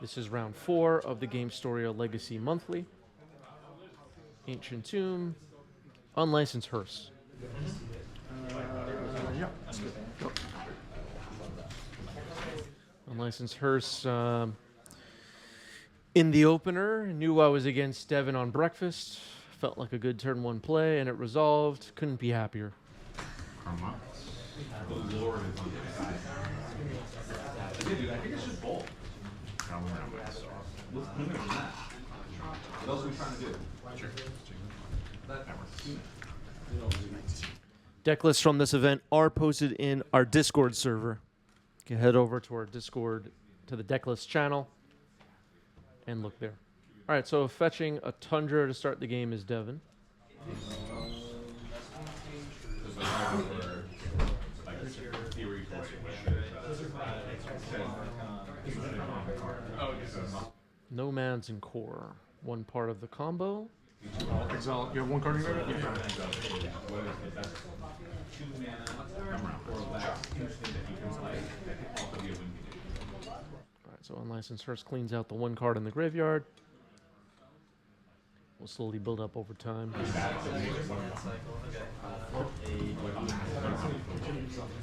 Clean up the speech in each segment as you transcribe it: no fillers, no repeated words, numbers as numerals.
This is round 4 of the Game Story Legacy Monthly. Ancient Tomb, Unlicensed Hearse. Yeah. Unlicensed Hearse. In the opener, knew I was against Devin on breakfast. Felt like a good turn 1 play, and it resolved. Couldn't be happier. The Lord is on the side. Dude, I think it's just both. What's the limit on that? What else are we trying to do? Sure. That works. Decklists from this event are posted in our Discord server. You can head over to our Discord, to the Decklist channel, and look there. All right, so fetching a Tundra to start the game is Devin. Nomads and Core, one part of the combo. Exile. You have 1 card in there? Yeah. Alright, so Unlicensed Hearse cleans out the 1 card in the graveyard. We'll slowly build up over time. Is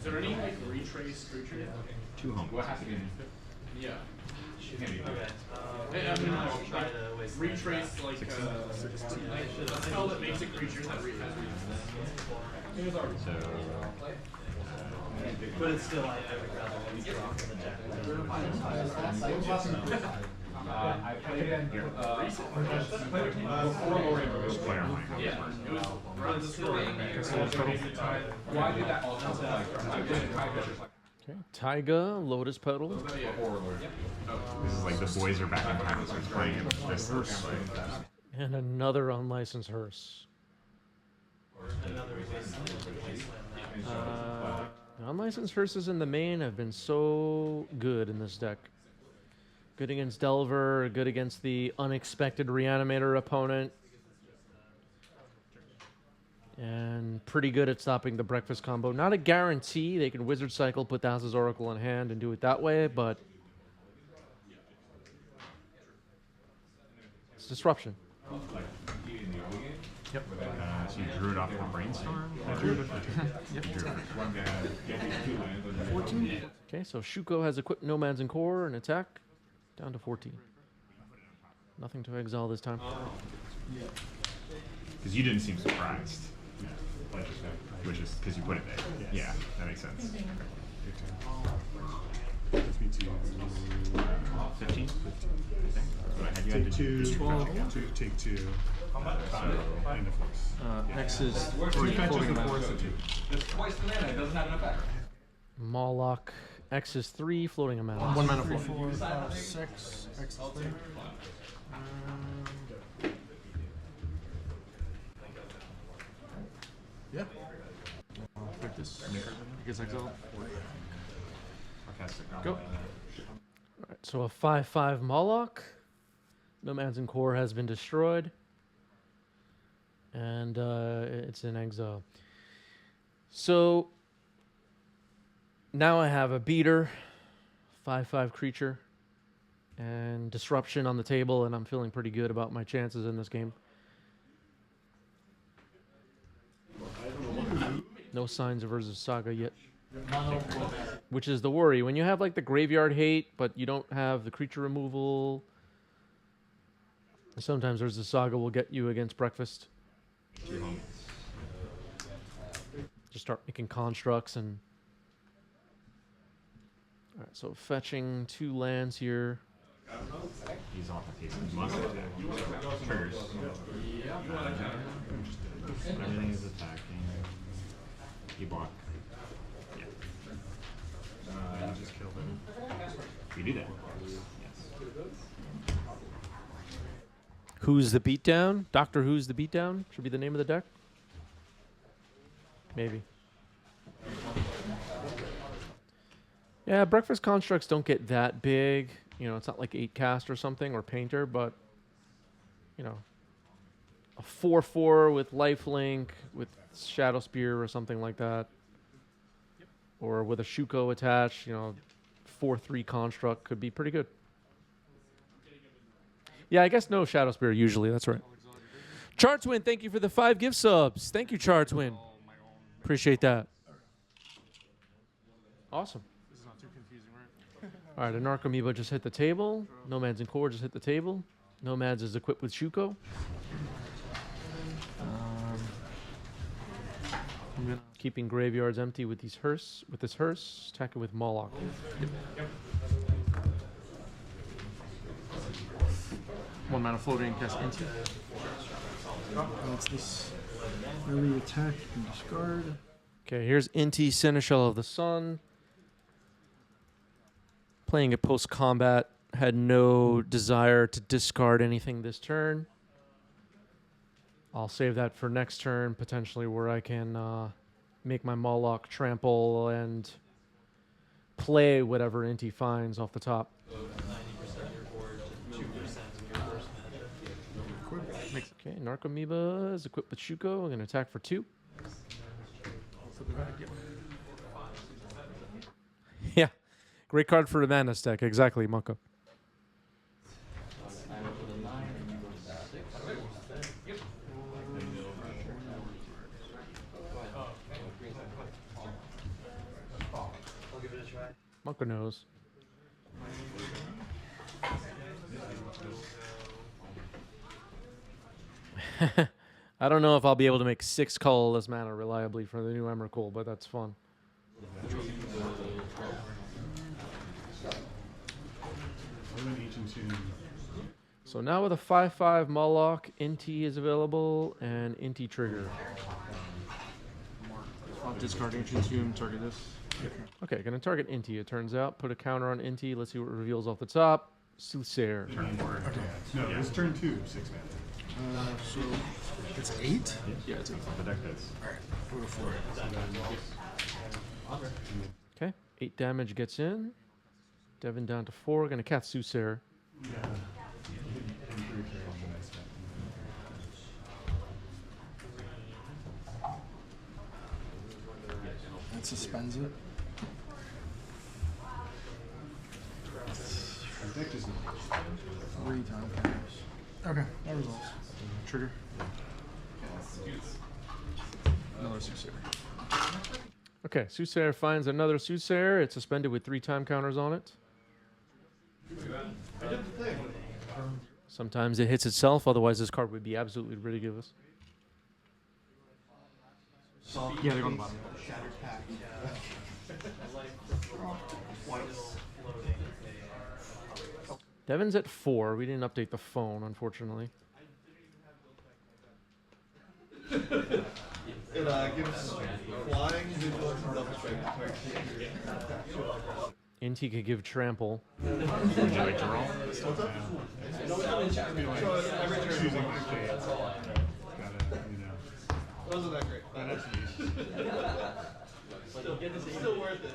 there any like retrace creature? 2 home. What has to be? Yeah. Okay. I mean, retrace like a spell that makes a creature that has retrace. But it's still, I would rather withdraw from the deck. I played it here. Yeah, it was run Why did that also like Okay, Taiga, Lotus Petal. This is like the boys are back in time, so it's playing in this. And another Unlicensed Hearse. Unlicensed Hearses in the main have been so good in this deck. Good against Delver, good against the unexpected Reanimator opponent. And pretty good at stopping the breakfast combo. Not a guarantee. They can Wizard Cycle, put Thassa's Oracle in hand, and do it that way, but it's disruption. Yep. So you drew it off the brainstorm? I drew it. Yep. 14. Okay, so Shuko has equipped Nomads and Core and attack down to 14. Nothing to exile this time. Because you didn't seem surprised. Which is because you put it there. Yeah, that makes sense. Gets me to 15? take 2, 12, take 2, and a force. X is Three fetches and force. That's twice the mana. It doesn't have enough aggro. Moloch. X is 3, floating a mana. 1 mana 3, 4, 5, 6. X is 3. Yeah. Pick this. I guess exile. Go. Alright, so a 5/5 Moloch. Nomads and Core has been destroyed. And it's in exile. So now I have a beater, 5/5 creature, and disruption on the table, and I'm feeling pretty good about my chances in this game. No signs of Urza's Saga yet. Which is the worry. When you have like the graveyard hate, but you don't have the creature removal, sometimes Urza's Saga will get you against breakfast. Just start making constructs and... Alright, so fetching 2 lands here. He's off the table. He must attack. Triggers. Everything is attacking. You block. Yeah. You just kill them. You do that. Yes. Who's the Beatdown? Doctor Who's the Beatdown? Should be the name of the deck? Maybe. Yeah, breakfast constructs don't get that big. You know, it's not like 8 cast or something, or painter, but, you know, a 4/4 with lifelink, with Shadow Spear or something like that. Or with a Shuko attached, you know, 4/3 construct could be pretty good. Yeah, I guess no Shadow Spear usually. That's right. Chartswin, thank you for the 5 gift subs. Thank you, Chartswin. Appreciate that. Awesome. This is not too confusing, right? All right, a Narcomoeba just hit the table. Nomads and Core just hit the table. Nomads is equipped with Shuko. I'm gonna Keeping graveyards empty with these hearse. With this hearse, attack it with Moloch. one mana floating and cast Inti. It's this early attack and discard. Okay, here's Inti, Seneschal of the Sun. Playing it post-combat. Had no desire to discard anything this turn. I'll save that for next turn, potentially, where I can make my Moloch trample and play whatever Inti finds off the top. 90% your board, 2% of your first matchup. Okay, Narcomoeba is equipped with Shuko. I'm going to attack for 2. Yeah, great card for the Madness deck. Exactly, Mako. Mako knows. I don't know if I'll be able to make 6 colorless mana reliably for the new Emrakul, but that's fun. So now with a 5/5 Moloch, Inti is available, and Inti trigger. I'll discard Ancient Tomb, target this. Okay, gonna target Inti, it turns out. Put a counter on Inti, let's see what it reveals off the top. Soothsayer. No, it's turn 2, 6 mana. So it's 8? Yeah, it's The deck does. We'll go for it. Okay, 8 damage gets in. Devin down to 4, gonna cast Soothsayer. That suspends it. The deck does not. 3 time counters. Okay, that resolves. Trigger. Another Soothsayer. Okay, Soothsayer finds another Soothsayer. It's suspended with 3 time counters on it. Sometimes it hits itself, otherwise this card would be absolutely ridiculous. Yeah, they're on the bottom. Devin's at 4. We didn't update the phone, unfortunately. It gives flying, visual, and double strike. Inti could give trample. Every turn. Wasn't that great? Still worth it.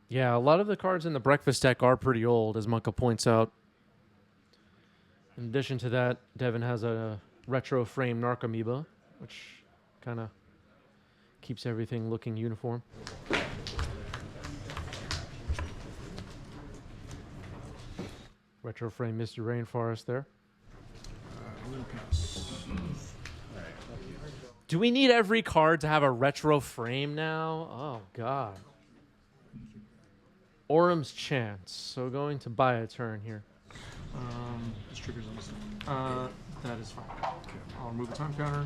Yeah, a lot of the cards in the breakfast deck are pretty old, as Monka points out. In addition to that, Devin has a retro frame Narcomoeba, which kind of keeps everything looking uniform. Retro frame Misty Rainforest there. Do we need every card to have a retro frame now? Oh, God. Orum's Chance. So going to buy a turn here. This triggers on this. That is fine. Okay, I'll remove the time counter.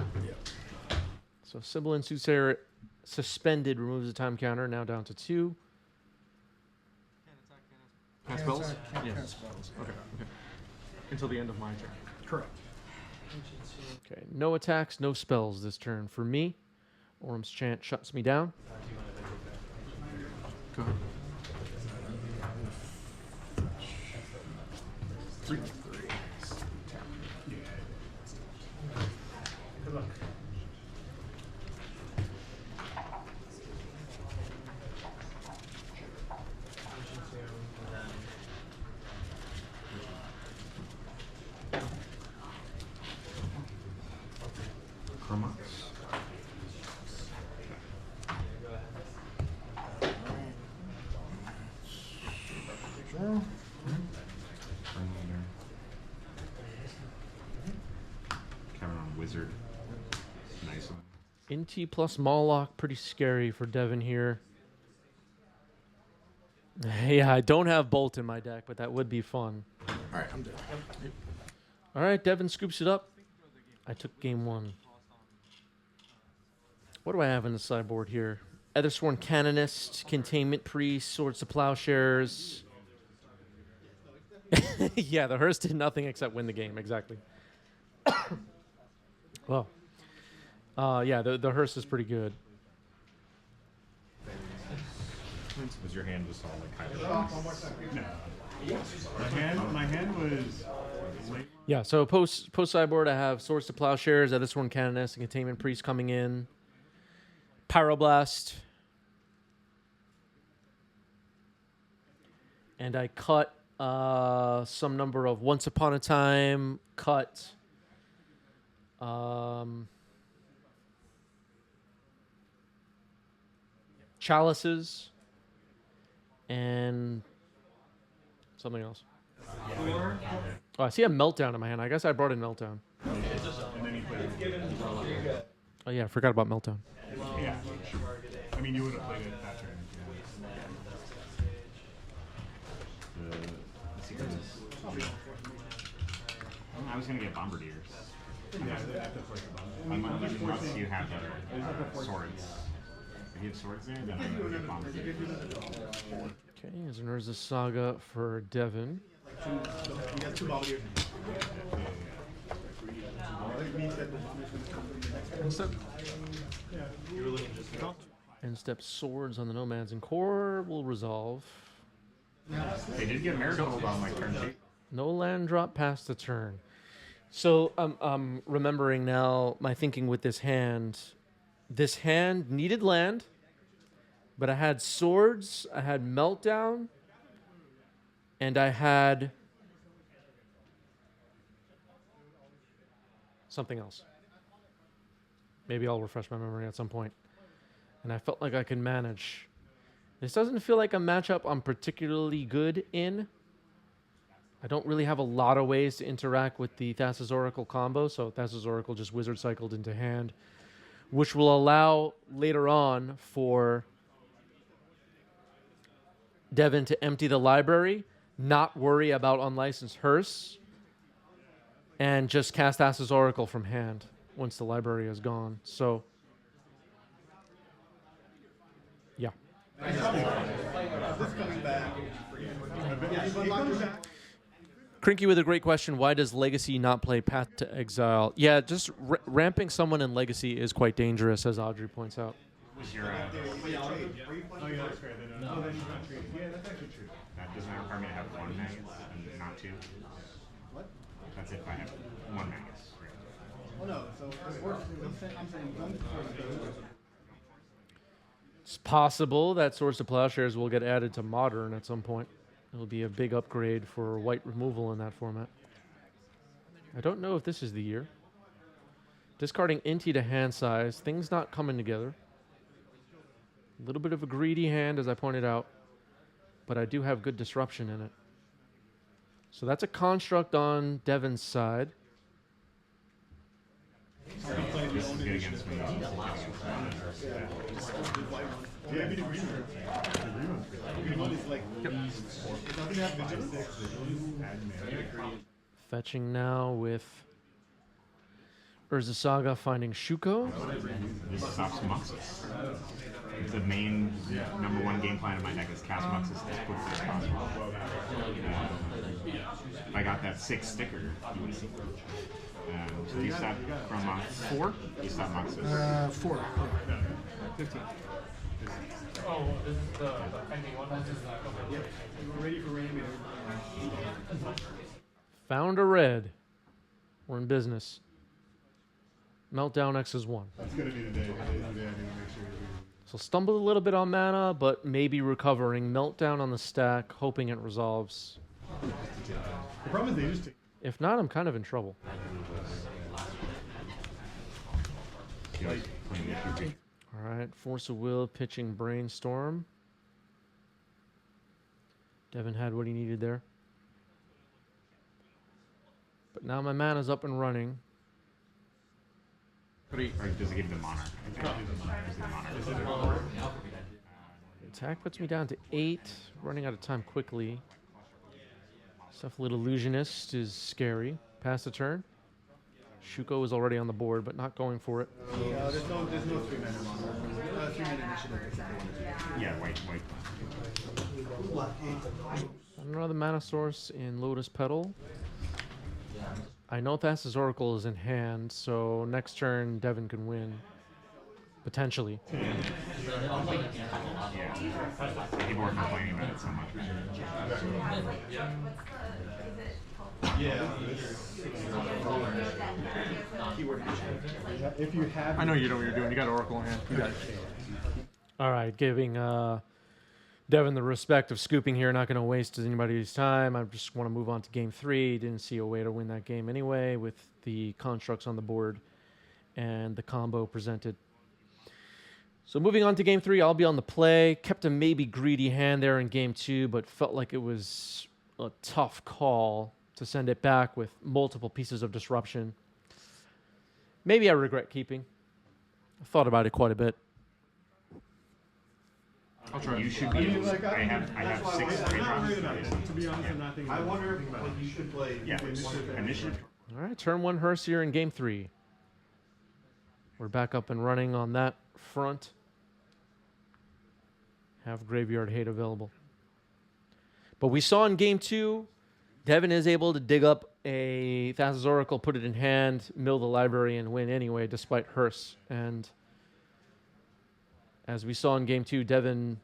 So Sibyl Soothsayer suspended, removes the time counter, now down to 2. Cast spells? Can't Yes. cast spells. Okay. Until the end of my turn. Correct. Okay, no attacks, no spells this turn for me. Orum's Chant shuts me down. Go ahead. 3. Good luck. Karma. Inti plus Moloch, pretty scary for Devin here. Yeah, I don't have Bolt in my deck, but that would be fun. All right, I'm dead. All right, Devin scoops it up. I took game 1. What do I have in the sideboard here? Ethersworn Canonist, Containment Priest, Swords to Plowshares. Yeah, the Hearse did nothing except win the game, exactly. Well, yeah, the Hearse is pretty good. Was your hand just all like kind of? No. My hand was. Yeah, so post sideboard, I have Swords to Plowshares, Ethersworn Canonist, and Containment Priest coming in. Pyroblast. And I cut some number of Once Upon a Time, cut Chalices, and something else. Oh, I see a Meltdown in my hand. I guess I brought in Meltdown. Oh yeah, I forgot about Meltdown. Yeah. I mean, you would have played it that turn. I was gonna get Bombardiers. Unless you have swords. If you have swords there, then I'm gonna get Bombardiers. Okay, there's an Urza Saga for Devin. You got 2 Bombardiers. End step Swords on the Nomads and Core will resolve. They did get Marigold on like turn 2. No land drop past the turn. So I'm remembering now my thinking with this hand. This hand needed land, but I had Swords, I had Meltdown, and I had something else. Maybe I'll refresh my memory at some point. And I felt like I could manage. This doesn't feel like a matchup I'm particularly good in. I don't really have a lot of ways to interact with the Thassa's Oracle combo, so Thassa's Oracle just wizard cycled into hand, which will allow later on for Devin to empty the library, not worry about unlicensed Hearse, and just cast Thassa's Oracle from hand once the library is gone. So, yeah. Crinky with a great question. Why does Legacy not play Path to Exile? Yeah, just ramping someone in Legacy is quite dangerous, as Audrey points out. Was your Oh, yeah, that's fair. No, then he's not treated. Yeah, that's actually true. that doesn't require me to have 1 Magus and not 2. What? That's if I have 1 Magus. Oh, no. So, I'm saying don't before the game. It's possible that Swords to Plowshares will get added to Modern at some point. It'll be a big upgrade for white removal in that format. I don't know if this is the year. Discarding Inti to hand size. Things not coming together. A little bit of a greedy hand, as I pointed out. But I do have good disruption in it. So that's a construct on Devin's side. This is good against me. Maybe the green one. The green one is like, it's nothing to have vigilance. Fetching now with Urza Saga finding Shuko. This stops Muxus. The main number 1 game plan in my deck is cast Muxus as quickly as possible. If I got that 6 sticker, you would see. So you stop from 4? You stop Muxus. 4. 15. Oh, this is the pending one. Yep. We're ready for rain. Found a red. We're in business. Meltdown X is 1. That's going to be the day. Today's the day I need to make sure. So stumbled a little bit on mana, but maybe recovering. Meltdown on the stack, hoping it resolves. The problem is they just take. If not, I'm kind of in trouble. All right, Force of Will, pitching Brainstorm. Devin had what he needed there. But now my mana's up and running. Or does it give the monarch? I think gives the monarch. Attack puts me down to 8. Running out of time quickly. Cephalid Illusionist is scary. Pass the turn. Shuko is already on the board, but not going for it. There's no 3-mana monarch. 3-mana initiative. Yeah, white. Another mana source in Lotus Petal. I know Thassa's Oracle is in hand, so next turn Devin can win. Potentially. Yeah. People are complaining about it so much. If you have, I know you know what you're doing. You got Oracle in hand. You got it. All right, giving Devin the respect of scooping here. Not going to waste anybody's time. I just want to move on to game 3. Didn't see a way to win that game anyway with the constructs on the board and the combo presented. So moving on to game 3, I'll be on the play. Kept a maybe greedy hand there in game 2, but felt like it was a tough call to send it back with multiple pieces of disruption. Maybe I regret keeping. I thought about it quite a bit. I'll try. You should be able to. I have 6 trade drops. To be honest, I'm not thinking. I wonder if you should play. Yeah, initiative. All right, turn 1 hearse here in game 3. We're back up and running on that front. Have Graveyard Hate available. But we saw in game 2, Devin is able to dig up a Thassa's Oracle, put it in hand, mill the library, and win anyway, despite hearse. And as we saw in game 2, Devin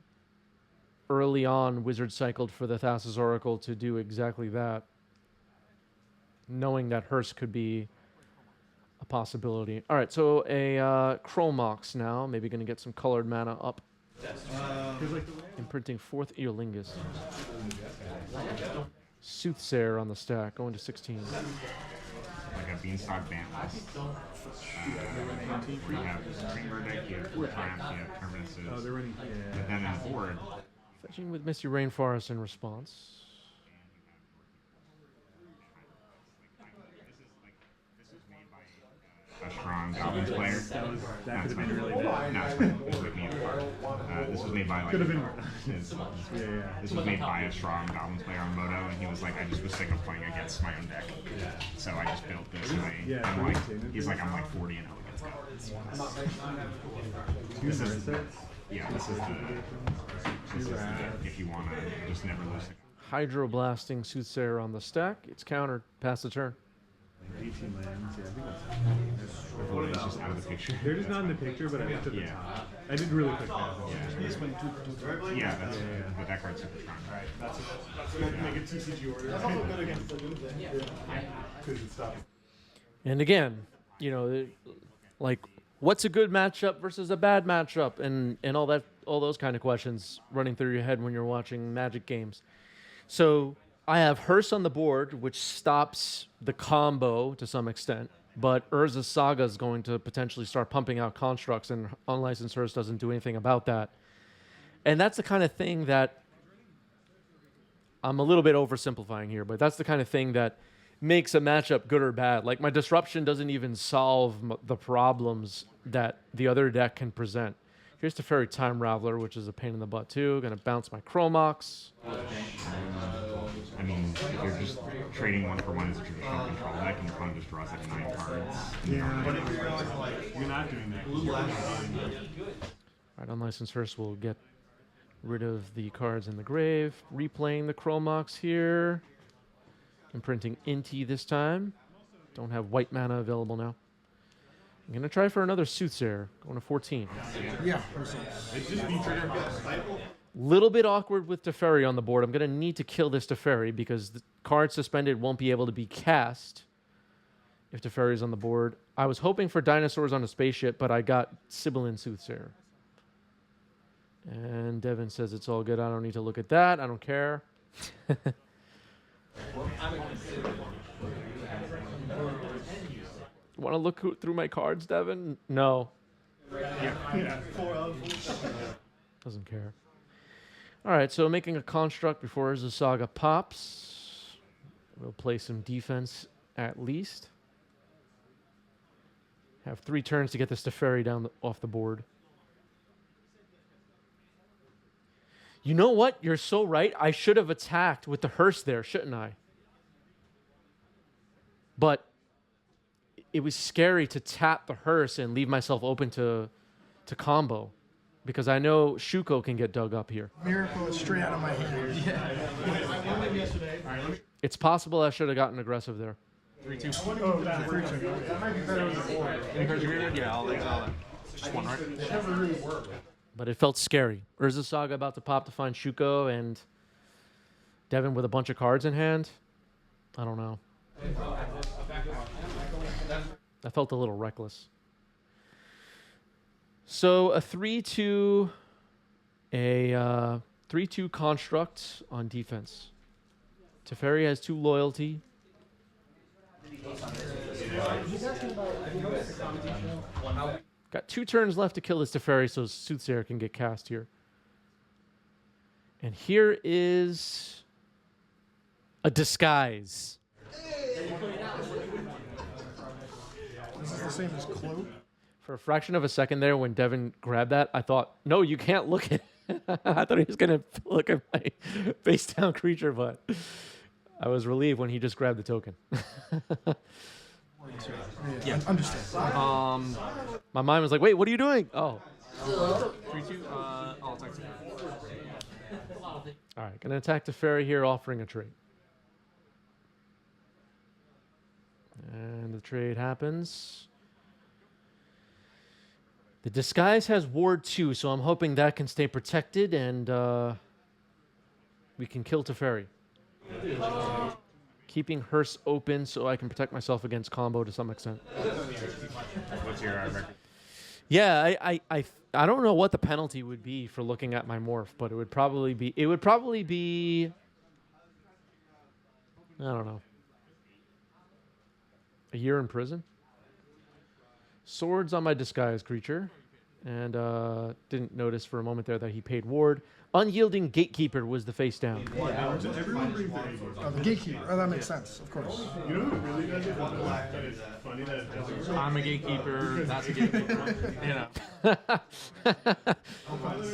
early on wizard cycled for the Thassa's Oracle to do exactly that, knowing that hearse could be a possibility. All right, so a Chromox now, maybe going to get some colored mana up. Imprinting 4th Eolingus. Soothsayer on the stack, going to 16. Like a Beanstalk Bantless. Where you have Greenbird deck, you have Triumph, you have Terminuses. Oh, they're running. But then on board, Fetching with Misty Rainforest in response. a strong Goblins player. That could have been really bad. No, it's fine. It's with me. This was made by like. Could have been. This was made by a strong Goblins player on Moto, and he was like, I just was sick of playing against my own deck. So I just built this, and I'm like, he's like, I'm like 40 and 0 against Goblins. This is yeah, this is the if you want to just never lose. Hydroblasting Soothsayer on the stack. It's countered. Pass the turn. 18 lands, yeah, I think What is just out of the picture? they're just not in the picture, but I looked at the top. I did really quick math. Yeah, that's but that card's super strong. Alright, that's good. Make a TCG order. That's also good against the Doomsday. Because it's stopping. And again, you know, like, what's a good matchup versus a bad matchup, and all those kind of questions running through your head when you're watching Magic games. So I have Hearse on the board, which stops the combo to some extent, but Urza's Saga is going to potentially start pumping out constructs, and Unlicensed Hearse doesn't do anything about that. And that's the kind of thing that I'm a little bit oversimplifying here, but that's the kind of thing that makes a matchup good or bad. Like, my Disruption doesn't even solve the problems that the other deck can present. Here's Teferi Time Raveler, which is a pain in the butt too. Gonna bounce my Chromox. I mean, if you're just trading 1-for-1 as a traditional control deck, and your opponent just draws like 9 cards. Yeah, but if you're not doing that. Alright, Unlicensed Hearse will get rid of the cards in the grave. Replaying the Chromox here. Imprinting Inti this time. Don't have white mana available now. I'm going to try for another Soothsayer. Going to 14. Yeah. Little bit awkward with Teferi on the board. I'm going to need to kill this Teferi because the card suspended won't be able to be cast if Teferi's on the board. I was hoping for Dinosaurs on a spaceship, but I got Sibyllin Soothsayer. And Devin says it's all good. I don't need to look at that. I don't care. Want to look through my cards, Devin? No. Doesn't care. All right, so making a construct before Urza's Saga pops. We'll play some defense at least. Have 3 turns to get this Teferi down off the board. You know what? You're so right. I should have attacked with the hearse there, shouldn't I? But it was scary to tap the hearse and leave myself open to combo, because I know Shuko can get dug up here. Miracle is straight out of my hand. It's possible I should have gotten aggressive there. 3-2. Oh, that 3-2. That might be better than 4. Any cards you graveyard? Yeah, I'll exile that. Just one, right? It never really worked. But it felt scary. Urza Saga about to pop to find Shuko, and Devin with a bunch of cards in hand. I don't know. I felt a little reckless. So a 3-2, a 3-2 construct on defense. Teferi has 2 loyalty. Got 2 turns left to kill this Teferi, so Soothsayer can get cast here. And here is a disguise. This is the same as Cloak. For a fraction of a second there, when Devin grabbed that, I thought, no, you can't look at it. I thought he was going to look at my face down creature, but I was relieved when he just grabbed the token. Yeah, understand. My mind was like, wait, what are you doing? Oh. 3-2. I'll attack. All right, going to attack the fairy here, offering a trade. And the trade happens. The disguise has ward 2, so I'm hoping that can stay protected, and we can kill Teferi. Keeping Hearse open so I can protect myself against combo to some extent. What's your record? Yeah, I don't know what the penalty would be for looking at my morph, but it would probably be I don't know. A year in prison. Swords on my disguise creature, and didn't notice for a moment there that he paid ward. Unyielding Gatekeeper was the face down. Everyone brings their A Oh, the gatekeeper. Oh, that makes sense, of course. You know who really does it? That is funny that it doesn't. I'm a gatekeeper. That's a gatekeeper. You know.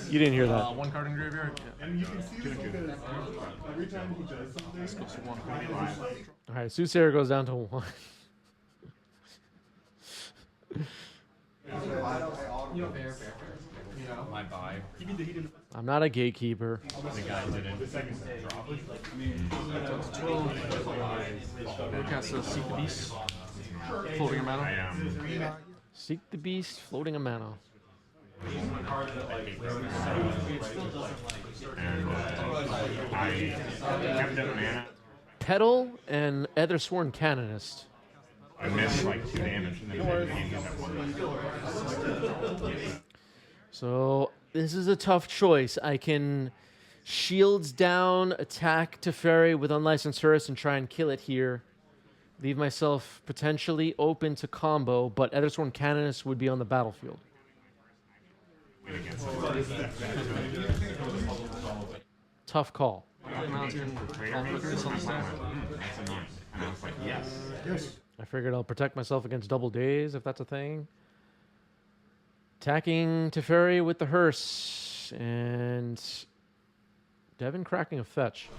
You didn't hear that. 1 card in graveyard. Yeah. And you can see this because every time he does something, Goes to 1. All right, Soothsayer goes down to 1. My vibe. I'm not a gatekeeper. The guy didn't. Cast a Seek the Beast. Floating a I mana. Seek the Beast, floating a mana. and I kept it mana. Petal and Ethersworn Canonist. I missed like 2 damage and then the game ended at 1. So this is a tough choice. I can shields down, attack Teferi with Unlicensed Hearse and try and kill it here. Leave myself potentially open to combo, but Ethersworn Canonist would be on the battlefield. Tough call. Mountain. That's annoying. And I was like, yes. Yes. I figured I'll protect myself against double days, if that's a thing. Attacking Teferi with the Hearse, and Devin cracking a fetch.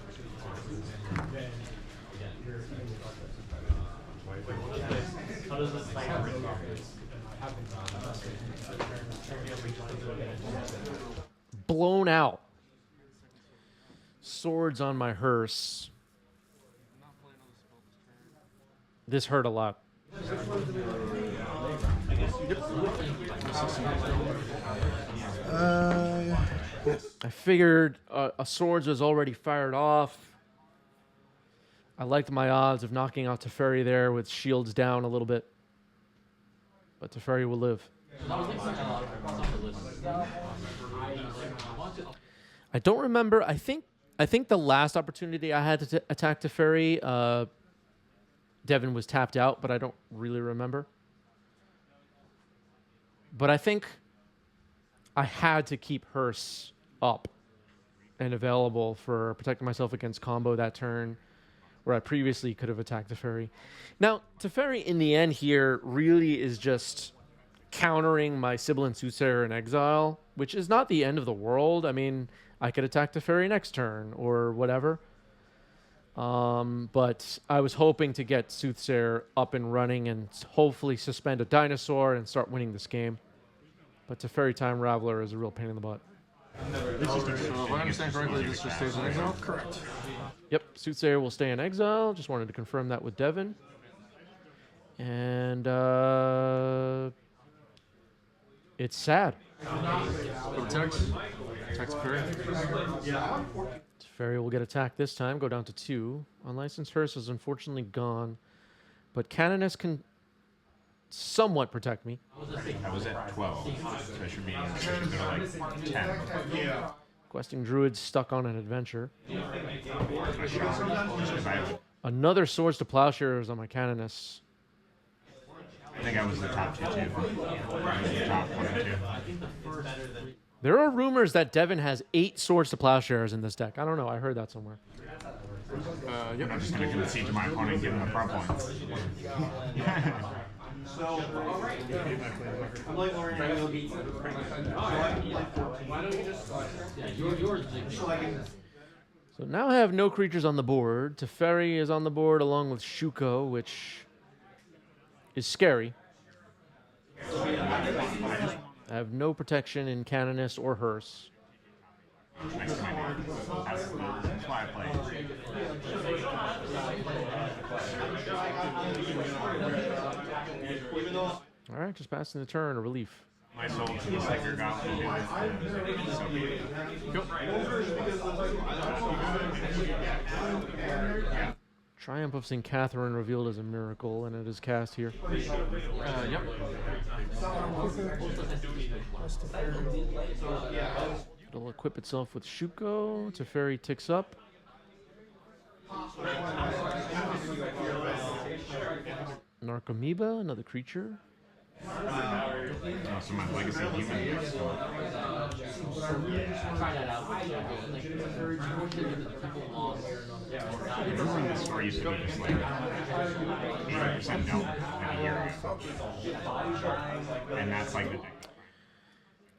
Blown out. Swords on my Hearse. This hurt a lot. I figured a Swords was already fired off. I liked my odds of knocking out Teferi there with shields down a little bit. But Teferi will live. I don't remember. I think the last opportunity I had to attack Teferi, Devin was tapped out, but I don't really remember. But I think I had to keep Hearse up and available for protecting myself against combo that turn, where I previously could have attacked Teferi. Now, Teferi in the end here really is just countering my Sibilant Soothsayer in exile, which is not the end of the world. I mean, I could attack Teferi next turn or whatever. But I was hoping to get Soothsayer up and running and hopefully suspend a Dinosaur and start winning this game. But Teferi Time Raveler is a real pain in the butt. So if I understand correctly, this just stays in exile? Correct. Yep, Soothsayer will stay in exile. Just wanted to confirm that with Devin. And it's sad. Go text. Text Perry. Teferi will get attacked this time, go down to 2. Unlicensed Hearse is unfortunately gone. But Canoness can somewhat protect me. I was at 12, so I should go to like 10. Questing Druid's stuck on an adventure. I shot. Another Swords to Plowshares on my Canoness. I think I was the top 2 too. I was the top 1 and 2. There are rumors that Devin has 8 Swords to Plowshares in this deck. I don't know. I heard that somewhere. Yep. I'm just going to concede to my opponent and give him the front points. So, I'm like learning how to beat. Why don't you just? So now I have no creatures on the board. Teferi is on the board along with Shuko, which is scary. I have no protection in Canoness or Hearse. That's why I played. All right, just passing the turn, a relief. My soul to the Sacred Goblin. So be it. Triumph of St. Catherine revealed as a miracle, and it is cast here. Yep. It'll equip itself with Shuko. Teferi ticks up. Narcomoeba, another creature. So my legacy human. Remember when the store used to be just like 80% no in a year? And that's like the thing.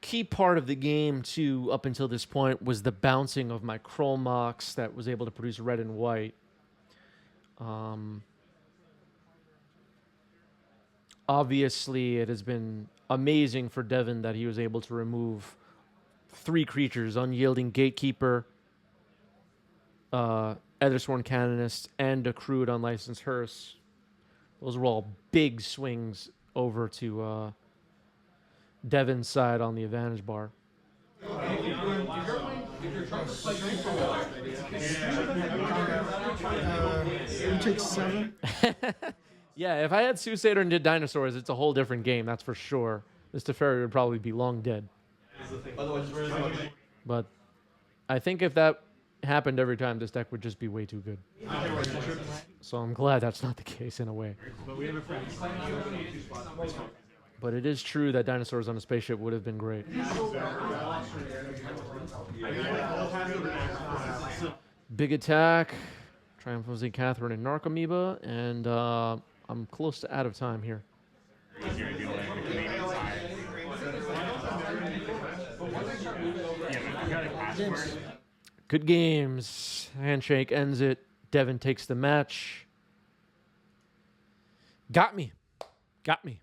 Key part of the game, too, up until this point, was the bouncing of my Kroll Mox that was able to produce red and white. Obviously, it has been amazing for Devin that he was able to remove 3 creatures, Unyielding Gatekeeper, Ethersworn Canonist, and a Crude Unlicensed Hearse. Those were all big swings over to Devin's side on the advantage bar. You take 7. Yeah, if I had Soothsayer and did Dinosaurs, it's a whole different game, that's for sure. This Teferi would probably be long dead. But I think if that happened every time, this deck would just be way too good. So I'm glad that's not the case in a way. But it is true that Dinosaurs on a spaceship would have been great. Big attack. Triumph of St. Catherine and Narcomoeba, and I'm close to out of time here. Good games. Handshake ends it. Devin takes the match. Got me. Got me.